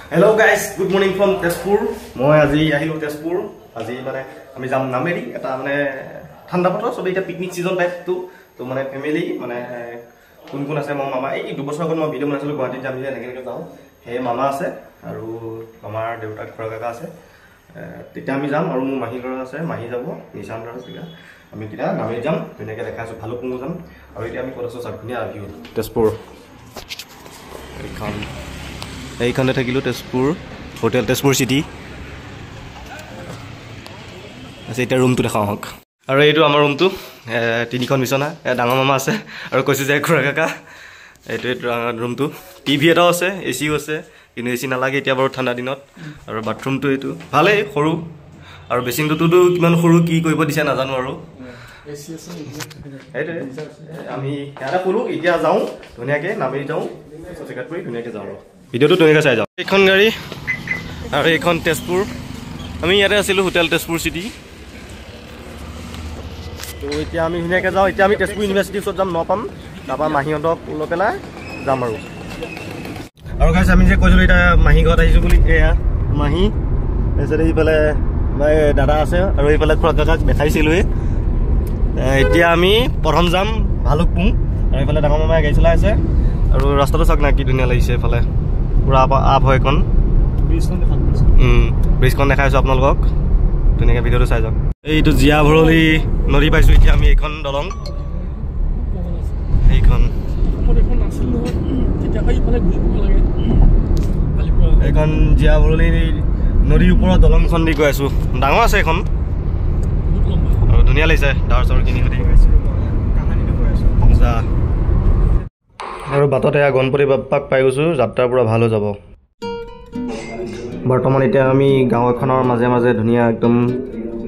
Hello guys, good morning from Tezpur. Moi আজি আহিলো Tezpur. আজি মানে আমি যাম নামেৰি এটা মানে ঠাণ্ডা বতৰ সবে এটা পিকনিক সিজন টাইপ তো মানে ফ্যামিলি মানে কোন কোন আছে মোৰ মামা এই 2 বছৰ আগত মই ভিডিও বনাইছিলো গুৱাহাটীত যাম যে এনেকৈ যাওঁ হে মামা আছে আৰু মামাৰ দেউতা খুৰা কাকা আছে তেতিয়া আমি যাম আৰু মোৰ মাহী ঘৰ আছে মাহী যাব নিশান্ত আছে আমি কিটা নামেৰি যাম এনেকৈ দেখাইছো ভালো কোন যাম আৰু এতিয়া আমি কৰছো চাকনিয়া ভিউ Tezpur এইখানে থাকিলো Tezpur হোটেল Tezpur সিটি আছে এটা রুমটো দেখাও হক আৰু এইটো আমাৰ ৰুমটো তিনিখন বিছনা ডাঙৰ মামা আছে আৰু কৈছে যে খুৰা কাকা এইটো ৰুমটো টিভি এটাও আছে এচিও আছে কিন্তু এচি নালাগে এতিয়া বাৰু ঠাণ্ডা দিনত আৰু বাথৰুমটো এইটো ভালে সৰু আৰু বেচিনটোতো কিমান সৰু কি কৰিব দিছে নাজানো আৰু এচি আছে এইটো আমি ইয়াতে কলো এতিয়া যাওঁ ধুনীয়াকে নামেৰি যাওঁ চেকআউট কৰি ধুনীয়াকে যাওঁ ভিডিওটো ধুনীয়াকে চাই যাওঁ এইখন গাড়ী আৰু এইখন Tezpur আমি ইয়াতে আছিলো হোটেল Tezpur সিটি তো এতিয়া আমি ধুনীয়াকে যাওঁ এতিয়া আমি Tezpur ইউনিভাৰ্চিটিৰ ওচৰত যাম নপাম তাৰপা মাহীহঁতক লৈ পেলাই যাম আৰু গাইছ আমি যে কৈছিলো এটা মাহী ঘৰত আহিছো বুলি এয়া মাহী এসে এইফালে দাদা আছে আৰু এইফালে খুৰা কাকাক দেখাইছিলো এতিয়া আমি প্ৰথম যাম ভালুকপুং আৰু এইফালে ডাঙৰ মামাই গাড়ী চলাই আছে আৰু ৰাস্তাটো চাওক না কি ধুনীয়া লাগিছে এইফালে পুৰা আপ হয় এখন ব্ৰিজখন দেখাইছো আপোনালোকক ধুনীয়াকৈ ভিডিঅ'টো চাই যাওক এইটো জিয়া ভৰলী নদী পাইছো এতিয়া আমি এইখন দলং এইখন এইখন জিয়া ভৰলী নদীৰ ওপৰত দলংখন দি গৈ আছো ডাঙৰ আছে এখন আৰু ধুনীয়া লাগিছে ডাৱৰ চাৱৰ কিনি সুধি আৰু বাটত এয়া গণপতি বাপ্পাক পাই গৈছো যাত্ৰা পুৰা ভাল হৈ যাব বৰ্তমান এতিয়া আমি গাঁও এখনৰ মাজে মাজে ধুনীয়া একদম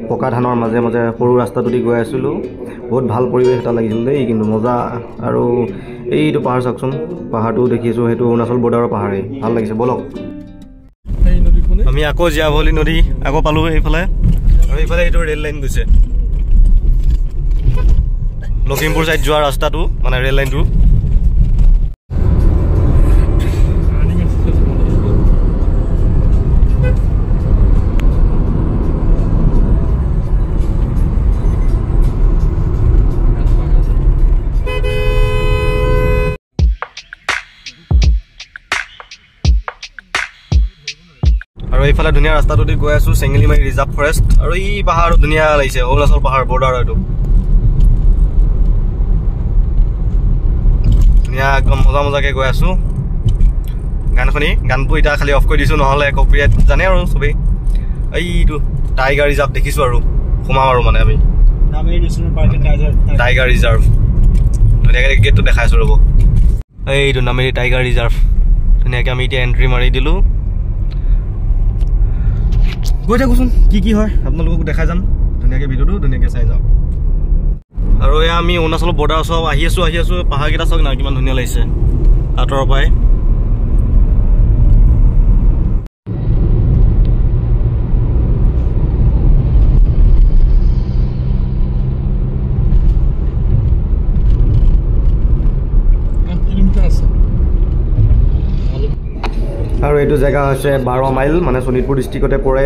পকা ধানৰ মাজে মাজে সৰু ৰাস্তাটো দি গৈ আছিলোঁ বহুত ভাল পৰিৱেশ এটা লাগিছিল দেই কিন্তু মজা আৰু এইটো পাহাৰ চাওকচোন পাহাৰটো দেখিছোঁ সেইটো অৰুণাচল বৰ্ডাৰৰ পাহাৰেই ভাল লাগিছে বলক আমি আকৌ জীয়াভৰলী নদী আকৌ পালোঁ এইফালে আৰু এইফালে এইটো ৰেল লাইন গৈছে লখিমপুৰ চাইড যোৱা ৰাস্তাটো মানে ৰেল লাইনটো আৰু এইফালে ধুনীয়া ৰাস্তাটো দি গৈ আছো চেঙেলিমাৰী ৰিজাৰ্ভ ফৰেষ্ট আৰু এই পাহাৰটো ধুনীয়া লাগিছে অৰুণাচল পাহাৰ বৰ্ডাৰ এইটো ধুনীয়া একদম মজা মজাকে গৈ আছো গান শুনি গানটো এতিয়া খালি অফ কৰি দিছো নহ'লে কপিৰাইট জানে আৰু চবেই এইটো টাইগাৰ ৰিজাৰ্ভ দেখিছো আৰু সোমাম আৰু মানে আমি টাইগাৰ ৰিজাৰ্ভ ধুনীয়াকৈ গেটটো দেখাইছো ৰ'ব এইটো নামেৰি টাইগাৰ ৰিজাৰ্ভ ধুনীয়াকৈ আমি এতিয়া এণ্ট্ৰি মাৰি দিলোঁ গৈ থাকোচোন কি হয় আপোনালোকক দেখাই যাম ধুনীয়াকৈ ভিডিঅ'টো ধুনীয়াকৈ চাই যাওঁ আৰু এয়া আমি অৰুণাচলৰ বৰ্ডাৰ ওচৰত আহি আছো পাহাৰকেইটা চাওক না কিমান ধুনীয়া লাগিছে আঁতৰৰ পৰাই আৰু এইটো জেগা হৈছে 12 মাইল মানে শোণিতপুৰ ডিষ্ট্ৰিক্টতে পৰে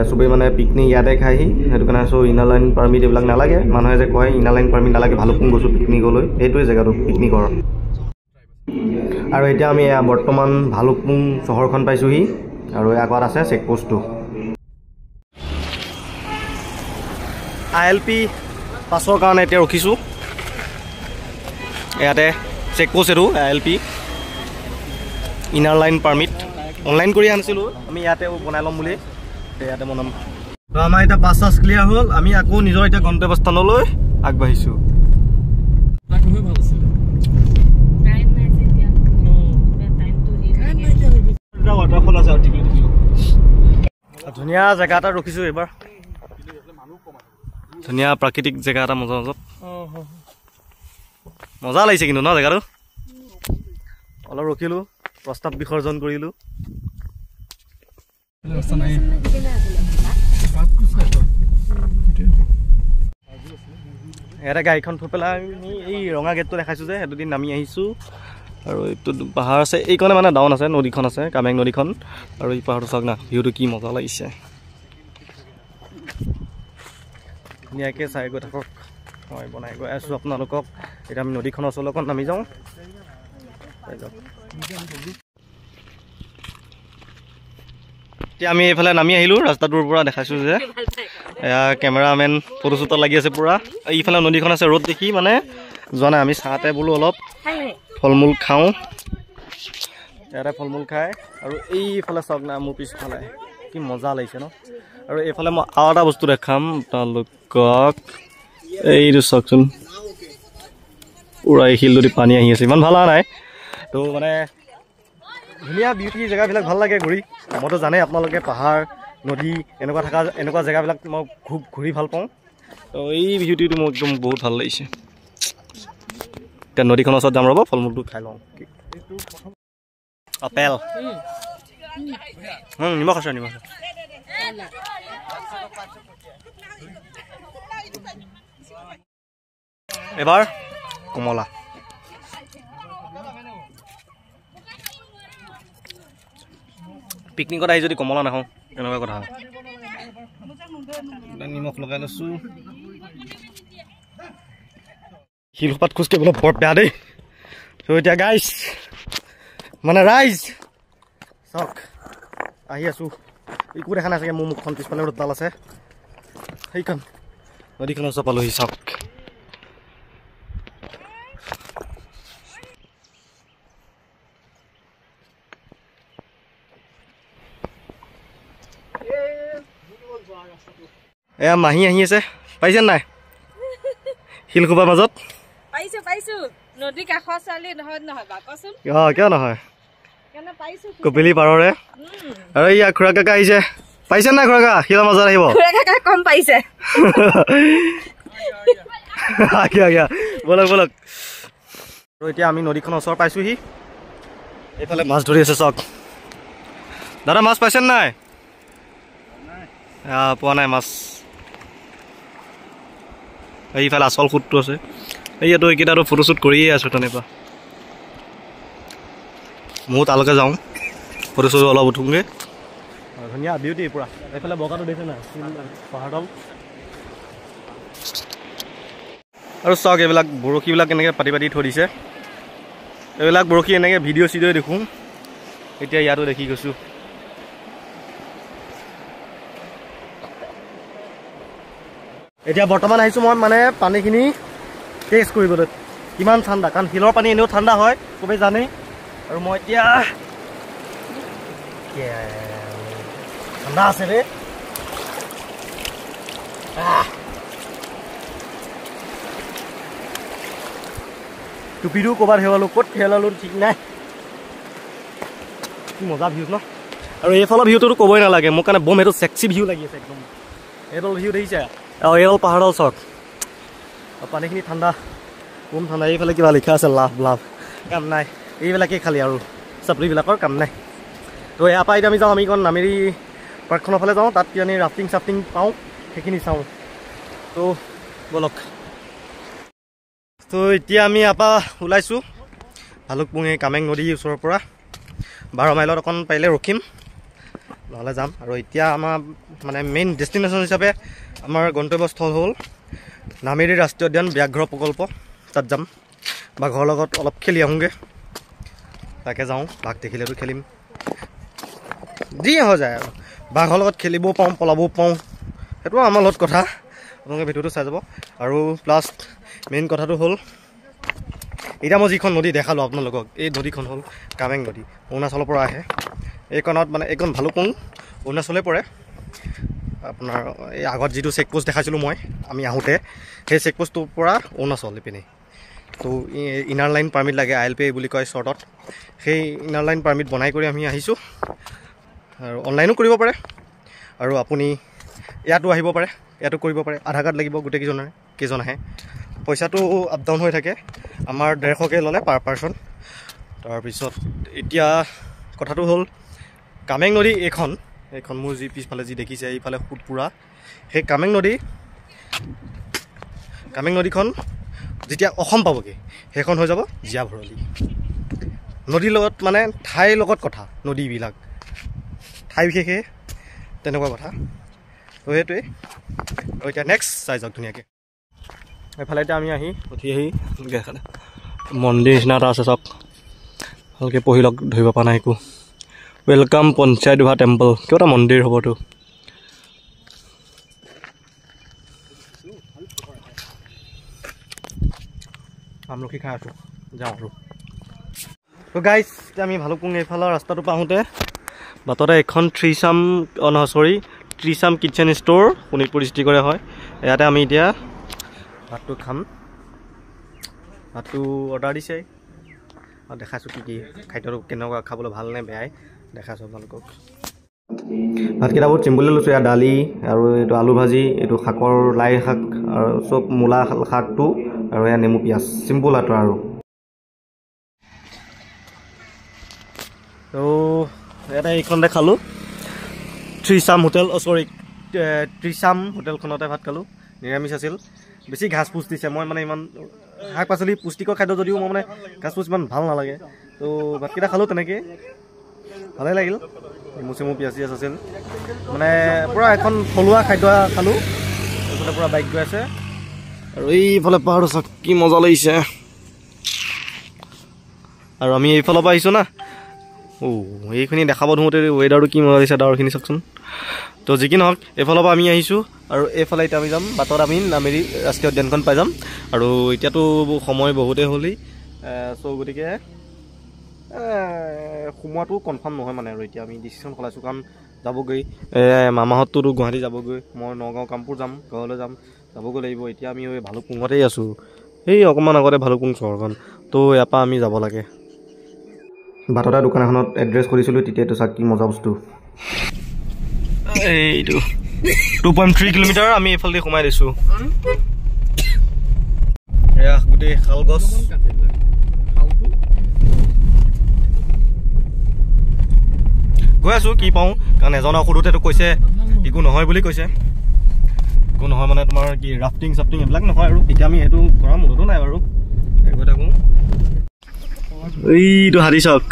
চবেই মানে পিকনিক ইয়াতে খাইহি সেইটো কাৰণে চ' ইনাৰ লাইন পাৰ্মিট এইবিলাক নালাগে মানুহে যে কয় ইনাৰ লাইন পাৰ্মিট নালাগে ভালুকপুং গৈছোঁ পিকনিকলৈ এইটোৱে জেগাটো পিকনিকৰ আৰু এতিয়া আমি বৰ্তমান ভালুকপুং চহৰখন পাইছোঁহি আৰু আগত আছে চেকপোষ্টটো ILP পাছৰ কাৰণে এতিয়া ৰখিছোঁ ইয়াতে চেকপোষ্ট এইটো ILP inner line permit online কৰি আনিছিলোঁ আমি ইয়াতে বনাই ল'ম বুলি ইয়াতে বনাম তো আমাৰ এতিয়া পাছ ক্লিয়াৰ হ'ল আমি আকৌ নিজৰ এতিয়া গন্তব্যস্থানলৈ আগবাঢ়িছোঁ ৱাটাৰফল আছে ধুনীয়া জেগা এটা ৰখিছোঁ এইবাৰ ধুনীয়া প্ৰাকৃতিক জেগা এটা মজা লাগিছে কিন্তু ন জেগাটো অলপ ৰখিলোঁ প্ৰস্তাৱ বিসৰ্জন কৰিলোঁ ইয়াতে গাড়ীখন থৈ পেলাই আমি এই ৰঙা গেটটো দেখাইছোঁ যে সেইটো দিন নামি আহিছোঁ আৰু এইটো পাহাৰ আছে এইকণে মানে ডাউন আছে নদীখন আছে কামেং নদীখন আৰু এই পাহাৰটো চাওক না ভিউটো কি মজা লাগিছে ধুনীয়াকৈ চাই গৈ থাকক মই বনাই গৈ আছোঁ আপোনালোকক এতিয়া আমি নদীখনৰ ওচৰলৈ অকণ নামি যাওঁ এতিয়া আমি এইফালে নামি আহিলোঁ ৰাস্তাটোৰ পৰা দেখাইছোঁ যে এয়া কেমেৰামেন ফটোশ্বুটত লাগি আছে পূৰা এইফালে নদীখন আছে ৰ'দ দেখি মানে যোৱা নাই আমি চাহতে বোলো অলপ ফল মূল খাওঁ ইয়াতে ফল মূল খাই আৰু এইফালে চাওক না মোৰ পিছফালে কি মজা লাগিছে ন আৰু এইফালে মই আৰু এটা বস্তু দেখাম আপোনালোকক এইটো চাওকচোন পূৰা এই শিলটোদি পানী আহি আছে ইমান ভাল লগা নাই তো মানে ধুনীয়া বিউটি জেগাবিলাক ভাল লাগে ঘূৰি মইতো জানেই আপোনালোকে পাহাৰ নদী এনেকুৱা জেগাবিলাক মই খুব ঘূৰি ভাল পাওঁ তো এই বিউটিটো মোৰ একদম বহুত ভাল লাগিছে এতিয়া নদীখনৰ ওচৰত যাম ৰ'ব ফল মূলটো খাই লওঁ আপেল নিমখ আছে নিমখ এবাৰ কমলা পিকনিকত আহি যদি কমলা নাখাওঁ এনেকুৱা কথা নিমখ লগাই লৈছোঁ শিলসোপাত খোজ কাঢ়িবলৈ বৰ বেয়া দেই ত' এতিয়া গাইজ মানে ৰাইজ চাওক আহি আছোঁ একো দেখা নাই চাগে মোৰ মুখখন পিছফালে ৰ'দডাল আছে সেইখন নদীখনৰ ওচৰ পালোহি চাওক এয়া মাহী আহি আছে পাইছে নাই শিলখোপাৰ মাজত পাইছোঁ নদী কাষৰ ছোৱালী নহয় বাকচোন কিয় নহয় কপিলি পাৰৰে আৰু ইয়া খুৰা কাকা আহিছে পাইছে নাই খুৰা কাকা শিলৰ মাজত আহিব কম পাইছে বলক বলক আৰু এতিয়া আমি নদীখনৰ ওচৰ পাইছোঁহি এইফালে মাছ ধৰি আছে চাওক দাদা মাছ পাইছে নাই পোৱা নাই মাছ এইফালে আচল সুতটো আছে এইয়াতো এইকেইটাতো ফটোশ্বুট কৰিয়ে আছোঁ তেনেকুৱা ময়ো তালৈকে যাওঁ ফটোশ্বুট অলপ উঠোঁগৈ ধুনীয়া বিউটি পূৰা এইফালে বগাটো দেখিছে নাই পাহাৰডাল আৰু চাওক এইবিলাক বৰশীবিলাক কেনেকৈ পাতি পাতি থৈ দিছে এইবিলাক বৰশী এনেকৈ ভিডিঅ' চিডিঅ' দেখোঁ এতিয়া ইয়াতো দেখি গৈছোঁ এতিয়া বৰ্তমান আহিছোঁ মই মানে পানীখিনি টেষ্ট কৰিবলৈ কিমান ঠাণ্ডা কাৰণ শিলৰ পানী এনেও ঠাণ্ডা হয় চবেই জানেই আৰু মই এতিয়া ঠাণ্ডা আছে ৰে টুপিটো ক'ৰবাত হেৰুৱালোঁ ক'ত হেৰুৱালোঁ ঠিক নাই কি মজা ভিউজ ন আৰু এইফালৰ ভিউটোতো ক'বই নালাগে মোৰ কাৰণে বম এইটো চেক্সি ভিউ লাগি আছে একদম এইডাল ভিউ দেখিছে আৰু এইডাল পাহাৰডাল চাওক আৰু পানীখিনি ঠাণ্ডা বম ঠাণ্ডা এইফালে কিবা লিখা আছে লাভ লাভ কাম নাই এইবিলাকেই খালি আৰু চাপৰিবিলাকৰ কাম নাই তো ইয়াৰ পৰা এতিয়া আমি যাওঁ আমি এখন নামেৰি পাৰ্কখনৰ ফালে যাওঁ তাত আমি ৰাফটিং চাফটিং পাওঁ সেইখিনি চাওঁ তো বলক তো এতিয়া আমি ইয়াৰ পৰা ওলাইছোঁ ভালুকপুং এই কামেং নদীৰ ওচৰৰ পৰা 12 মাইলত অকণ পাৰিলে ৰখিম নহ'লে যাম আৰু এতিয়া আমাৰ মানে মেইন ডেষ্টিনেশ্যন হিচাপে আমাৰ গন্তব্যস্থল হ'ল নামেৰি ৰাষ্ট্ৰীয় উদ্যান ব্যাঘ্ৰ প্ৰকল্প তাত যাম বাঘৰ লগত অলপ খেলি আহোঁগৈ তাকে যাওঁ বাঘ দেখিলেতো খেলিম যি হৈ যায় আৰু বাঘৰ লগত খেলিবও পাওঁ পলাবও পাওঁ সেইটো আমাৰ লগত কথা আপোনালোকে ভিডিঅ'টো চাই যাব আৰু প্লাছ মেইন কথাটো হ'ল এতিয়া মই যিখন নদী দেখালোঁ আপোনালোকক এই নদীখন হ'ল কামেং নদী অৰুণাচলৰ পৰা আহে এইকণত মানে এইখন ভালুকপুং অৰুণাচলে পৰে আপোনাৰ এই আগত যিটো চেকপোষ্ট দেখাইছিলোঁ মই আমি আহোঁতে সেই চেকপোষ্টটোৰ পৰা অৰুণাচল ইপিনে তো ইনাৰ লাইন পাৰ্মিট লাগে ILP বুলি কয় শ্বৰ্টত সেই ইনাৰ লাইন পাৰ্মিট বনাই কৰি আমি আহিছোঁ আৰু অনলাইনো কৰিব পাৰে আৰু আপুনি ইয়াতো আহিব পাৰে ইয়াতো কৰিব পাৰে আধাৰ কাৰ্ড লাগিব গোটেইকেইজনৰে কেইজন আহে পইচাটো আপ ডাউন হৈ থাকে আমাৰ 150কৈ ল'লে পাৰ পাৰ্চন তাৰপিছত এতিয়া কথাটো হ'ল কামেং নদী এইখন মোৰ যি পিছফালে যি দেখিছে এইফালে সুতপুৰা সেই কামেং নদীখন যেতিয়া অসম পাবগৈ সেইখন হৈ যাব জীয়া ভৰলী নদীৰ লগত মানে ঠাইৰ লগত কথা নদীবিলাক ঠাই বিশেষে তেনেকুৱা কথা তো সেইটোৱে আৰু এতিয়া নেক্সট চাই যাওক ধুনীয়াকৈ এইফালে এতিয়া আমি উঠি আহি মন্দিৰ নিচিনা এটা আছে চাওক ভালকৈ পঢ়ি লওক ধৰিব পৰা নাই একো ৱেলকাম পঞ্চায়ত সভা টেম্পল কিবা এটা মন্দিৰ হ'বতো আমলখি খাই আছোঁ যাওঁ আৰু তো গাইজ আমি ভালুকপুং এইফালৰ ৰাস্তাটো পাওঁতে বাটতে এখন ত্ৰিচাম কিটচেন ষ্ট'ৰ শোণিতপুৰ ডিষ্ট্ৰিক্টৰে হয় ইয়াতে আমি এতিয়া ভাতটো খাম ভাতটো অৰ্ডাৰ দিছে আৰু দেখাইছোঁ কি খাদ্যটো কেনেকুৱা খাবলৈ ভাল নে বেয়াই দেখাইছোঁ আপোনালোকক ভাতকেইটা বহুত চিম্পুললৈ লৈছোঁ ইয়াত দালি আৰু এইটো আলু ভাজি এইটো শাকৰ লাই শাক আৰু চব মূলা শাকটো আৰু এয়া নেমু পিঁয়াজ চিম্পুল আৰু তো ইয়াতে এইখনতে খালোঁ ত্ৰিচাম হোটেলখনতে ভাত খালোঁ নিৰামিষ আছিল বেছি ঘাচ ফুচ দিছে মই মানে ইমান শাক পাচলি পুষ্টিকৰ খাদ্য যদিও মই মানে ঘাচ ফুচ ইমান ভাল নালাগে তো ভাতকেইটা খালোঁ তেনেকৈ ভালেই লাগিল নেমু চেমু পিঁয়াজ চিয়াজ আছিল মানে পূৰা এখন থলুৱা খাদ্য খালোঁ এইফালে পূৰা বাইক গৈ আছে আৰু এইফালে পাহাৰটো চাওক কি মজা লাগিছে আৰু আমি এইফালৰ পৰা আহিছোঁ না এইখিনি দেখাব ধৰোঁতে ৱেডাৰটো কি মজা লাগিছে ডাৱৰখিনি চাওকচোন তো যি কি নহওক এইফালৰ পৰা আমি আহিছোঁ আৰু এইফালে এতিয়া আমি যাম বাটত আমি নামেৰি ৰাষ্ট্ৰীয় উদ্যানখন পাই যাম আৰু এতিয়াতো সময় বহুতেই হ'লেই চ' গতিকে সোমোৱাটো কনফাৰ্ম নহয় মানে আৰু এতিয়া আমি ডিচিশ্যন সলাইছোঁ কাৰণ যাবগৈ মামাহঁতটোতো গুৱাহাটী যাবগৈ মই নগাঁও কামপুৰ যাম ঘৰলৈ যাবগৈ লাগিব এতিয়া আমি ভালুকপুঙতেই আছোঁ সেই অকণমান আগতে ভালুকপুং চহৰখন তো ইয়াৰ পৰা আমি যাব লাগে বাটতে দোকান এখনত এড্ৰেছ কৰিছিলোঁ তেতিয়াতো চাওক কি মজা বস্তু এইটো 2.3 কিলোমিটাৰ আমি এইফালে সোমাই দিছোঁ এয়া গোটেই শাল গছ গৈ আছোঁ কি পাওঁ কাৰণ এজনক সোধোতেতো কৈছে একো নহয় বুলি কৈছে একো নহয় মানে তোমাৰ কি ৰাফটিং চাফটিং এইবিলাক নহয় আৰু এতিয়া আমি সেইটো কৰা মূলতো নাই বাৰু গৈ থাকোঁ এইটো হাতী চাওক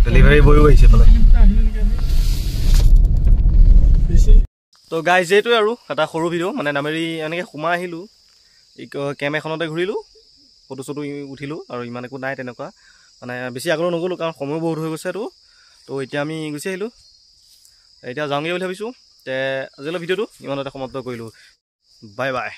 ডেলিভাৰী বয়ো আহিছে ফালে তো গাইজ এইটোৱে আৰু এটা সৰু ভিডিঅ' মানে নামেৰি এনেকৈ সোমাই আহিলোঁ কেম্প এখনতে ঘূৰিলোঁ ফটো চটো উঠিলোঁ আৰু ইমান একো নাই তেনেকুৱা মানে বেছি আগলৈ নগ'লোঁ কাৰণ সময় বহুত হৈ গৈছেতো তো এতিয়া আমি গুচি আহিলোঁ এতিয়া যাওঁগৈ বুলি ভাবিছোঁ আজিলৈ ভিডিঅ'টো ইমানতে সমাপ্ত কৰিলোঁ বাই বাই